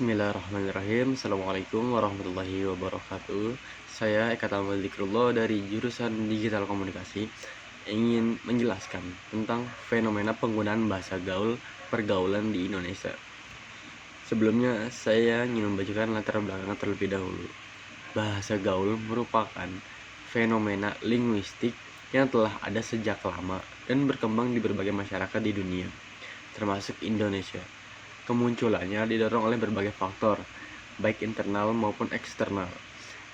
Bismillahirrahmanirrahim. Assalamualaikum warahmatullahi wabarakatuh. Saya Eka Tamal Dzikrullah dari jurusan Digital Komunikasi ingin menjelaskan tentang fenomena penggunaan bahasa gaul pergaulan di Indonesia. Sebelumnya, saya ingin membacakan latar belakang terlebih dahulu. Bahasa gaul merupakan fenomena linguistik yang telah ada sejak lama dan berkembang di berbagai masyarakat di dunia, termasuk Indonesia. Kemunculannya didorong oleh berbagai faktor, baik internal maupun eksternal,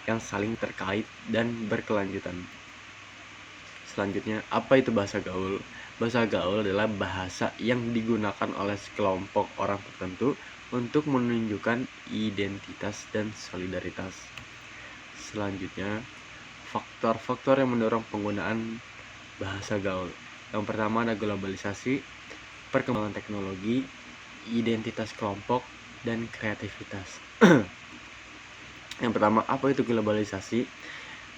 yang saling terkait dan berkelanjutan. Selanjutnya, apa itu bahasa gaul? Bahasa gaul adalah bahasa yang digunakan oleh sekelompok orang tertentu untuk menunjukkan identitas dan solidaritas. Selanjutnya, faktor-faktor yang mendorong penggunaan bahasa gaul. Yang pertama ada globalisasi, perkembangan teknologi, identitas kelompok, dan kreativitas. Yang pertama, apa itu globalisasi?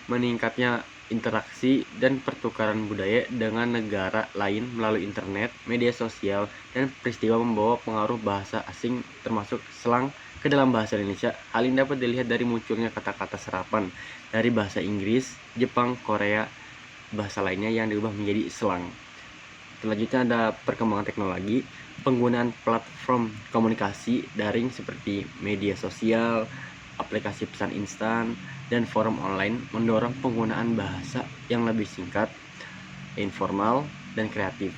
Meningkatnya interaksi dan pertukaran budaya dengan negara lain melalui internet, media sosial, dan peristiwa membawa pengaruh bahasa asing termasuk slang ke dalam bahasa Indonesia. Hal ini dapat dilihat dari munculnya kata-kata serapan dari bahasa Inggris, Jepang, Korea, bahasa lainnya yang diubah menjadi slang. Selanjutnya ada perkembangan teknologi, penggunaan platform komunikasi daring seperti media sosial, aplikasi pesan instan, dan forum online mendorong penggunaan bahasa yang lebih singkat, informal, dan kreatif.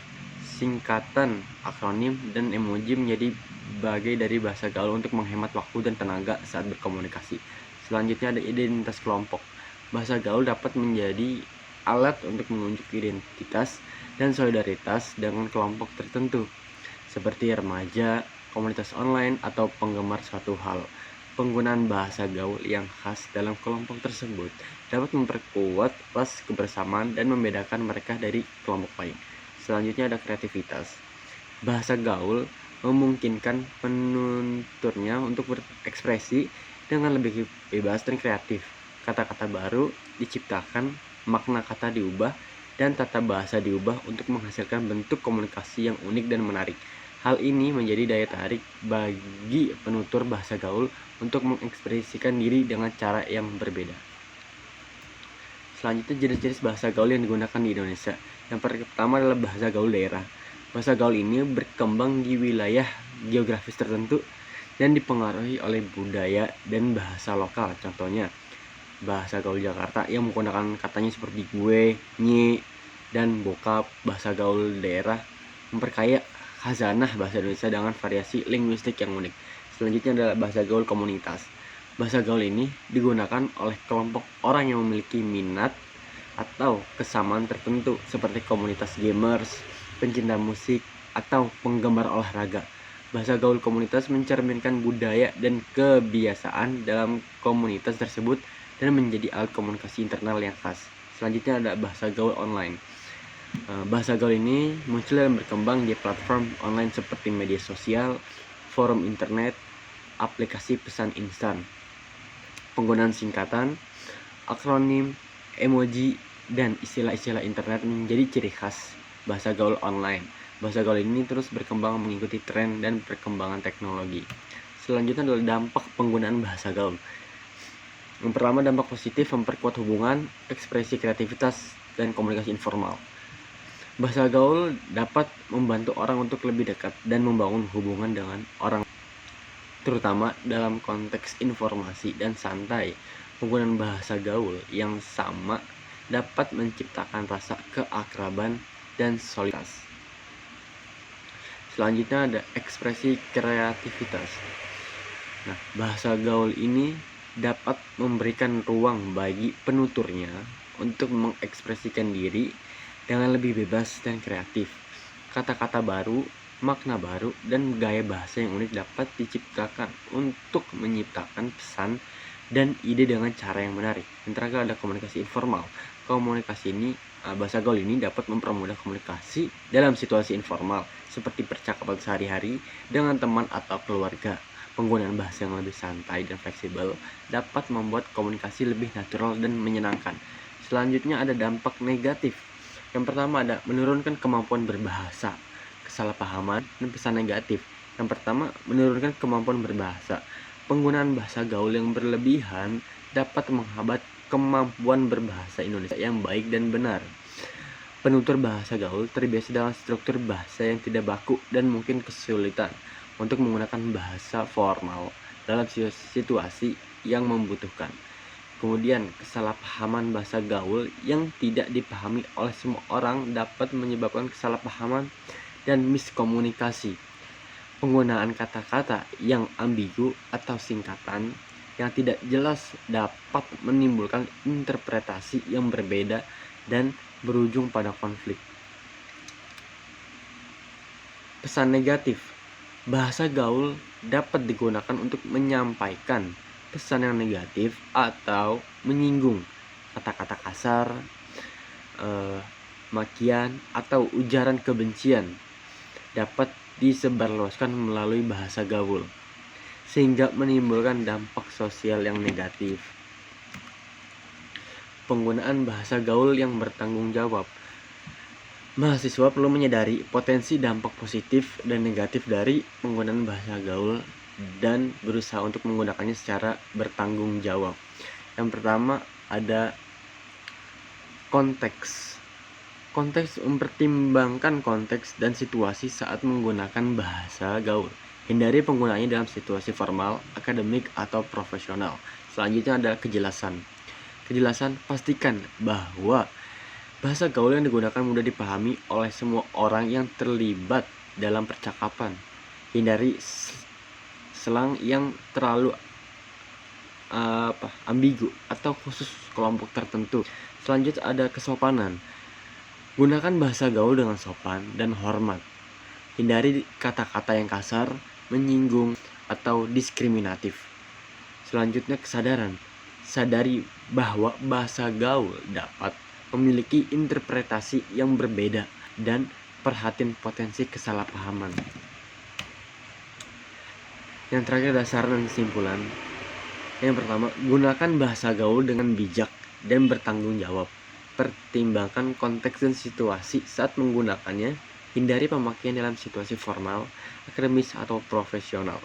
Singkatan, akronim, dan emoji menjadi bagian dari bahasa gaul untuk menghemat waktu dan tenaga saat berkomunikasi. Selanjutnya ada identitas kelompok. Bahasa gaul dapat menjadi alat untuk menunjuk identitas dan solidaritas dengan kelompok tertentu, seperti remaja, komunitas online, atau penggemar suatu hal. Penggunaan bahasa gaul yang khas dalam kelompok tersebut dapat memperkuat rasa kebersamaan dan membedakan mereka dari kelompok lain. Selanjutnya ada kreativitas. Bahasa gaul memungkinkan penuturnya untuk berekspresi dengan lebih bebas dan kreatif. Kata-kata baru diciptakan, makna kata diubah, dan tata bahasa diubah untuk menghasilkan bentuk komunikasi yang unik dan menarik. Hal ini menjadi daya tarik bagi penutur bahasa gaul untuk mengekspresikan diri dengan cara yang berbeda. Selanjutnya jenis-jenis bahasa gaul yang digunakan di Indonesia. Yang pertama adalah bahasa gaul daerah. Bahasa gaul ini berkembang di wilayah geografis tertentu dan dipengaruhi oleh budaya dan bahasa lokal. Contohnya, bahasa gaul Jakarta yang menggunakan katanya seperti gue, nye, dan bokap. Bahasa gaul daerah memperkaya khazanah bahasa Indonesia dengan variasi linguistik yang unik. Selanjutnya adalah bahasa gaul komunitas. Bahasa gaul ini digunakan oleh kelompok orang yang memiliki minat atau kesamaan tertentu seperti komunitas gamers, pencinta musik, atau penggemar olahraga. Bahasa gaul komunitas mencerminkan budaya dan kebiasaan dalam komunitas tersebut dan menjadi alat komunikasi internal yang khas. Selanjutnya ada bahasa gaul online. Bahasa gaul ini muncul dan berkembang di platform online seperti media sosial, forum internet, aplikasi pesan instan. Penggunaan singkatan, akronim, emoji, dan istilah-istilah internet menjadi ciri khas bahasa gaul online. Bahasa gaul ini terus berkembang mengikuti tren dan perkembangan teknologi. Selanjutnya adalah dampak penggunaan bahasa gaul. Yang pertama, dampak positif memperkuat hubungan, ekspresi kreativitas, dan komunikasi informal. Bahasa gaul dapat membantu orang untuk lebih dekat dan membangun hubungan dengan orang, terutama dalam konteks informasi dan santai. Penggunaan bahasa gaul yang sama dapat menciptakan rasa keakraban dan soliditas. Selanjutnya ada ekspresi kreativitas. Nah, bahasa gaul ini dapat memberikan ruang bagi penuturnya untuk mengekspresikan diri dengan lebih bebas dan kreatif. Kata-kata baru, makna baru, dan gaya bahasa yang unik dapat diciptakan untuk menciptakan pesan dan ide dengan cara yang menarik. Yang terakhir ada komunikasi informal. Bahasa gaul ini dapat mempermudah komunikasi dalam situasi informal seperti percakapan sehari-hari dengan teman atau keluarga. Penggunaan bahasa yang lebih santai dan fleksibel dapat membuat komunikasi lebih natural dan menyenangkan. Selanjutnya ada dampak negatif. Yang pertama ada menurunkan kemampuan berbahasa, kesalahpahaman, dan pesan negatif. Yang pertama, menurunkan kemampuan berbahasa. Penggunaan bahasa gaul yang berlebihan dapat menghambat kemampuan berbahasa Indonesia yang baik dan benar. Penutur bahasa gaul terbiasa dengan struktur bahasa yang tidak baku dan mungkin kesulitan untuk menggunakan bahasa formal dalam situasi yang membutuhkan. Kemudian, kesalahpahaman bahasa gaul yang tidak dipahami oleh semua orang dapat menyebabkan kesalahpahaman dan miskomunikasi. Penggunaan kata-kata yang ambigu atau singkatan yang tidak jelas dapat menimbulkan interpretasi yang berbeda dan berujung pada konflik. Pesan negatif. Bahasa gaul dapat digunakan untuk menyampaikan pesan yang negatif atau menyinggung. Kata-kata kasar, makian, atau ujaran kebencian dapat disebarluaskan melalui bahasa gaul, sehingga menimbulkan dampak sosial yang negatif. Penggunaan bahasa gaul yang bertanggung jawab. Mahasiswa perlu menyadari potensi dampak positif dan negatif dari penggunaan bahasa gaul dan berusaha untuk menggunakannya secara bertanggung jawab. Yang pertama ada konteks. Konteks mempertimbangkan konteks dan situasi saat menggunakan bahasa gaul. Hindari penggunaannya dalam situasi formal, akademik, atau profesional. Selanjutnya ada kejelasan. Kejelasan, pastikan bahwa bahasa gaul yang digunakan mudah dipahami oleh semua orang yang terlibat dalam percakapan. Hindari slang yang terlalu ambigu atau khusus kelompok tertentu. Selanjutnya ada kesopanan. Gunakan bahasa gaul dengan sopan dan hormat. Hindari kata-kata yang kasar, menyinggung, atau diskriminatif. Selanjutnya kesadaran. Sadari bahwa bahasa gaul dapat memiliki interpretasi yang berbeda dan perhatiin potensi kesalahpahaman. Yang terakhir adalah saran dan kesimpulan. Yang pertama, gunakan bahasa gaul dengan bijak dan bertanggung jawab. Pertimbangkan konteks dan situasi saat menggunakannya. Hindari pemakaian dalam situasi formal, akademis, atau profesional.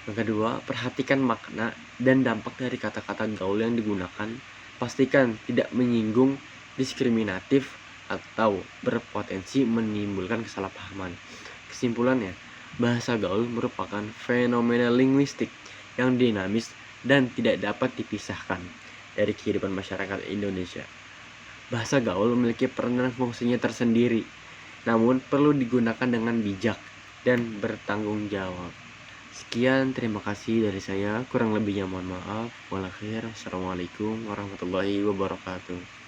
Yang kedua, perhatikan makna dan dampak dari kata-kata gaul yang digunakan. Pastikan tidak menyinggung, diskriminatif, atau berpotensi menimbulkan kesalahpahaman. Kesimpulannya, bahasa gaul merupakan fenomena linguistik yang dinamis dan tidak dapat dipisahkan dari kehidupan masyarakat Indonesia. Bahasa gaul memiliki peran dan fungsinya tersendiri, namun perlu digunakan dengan bijak dan bertanggung jawab. Sekian, terima kasih dari saya. Kurang lebihnya mohon maaf. Walakhir. Assalamualaikum warahmatullahi wabarakatuh.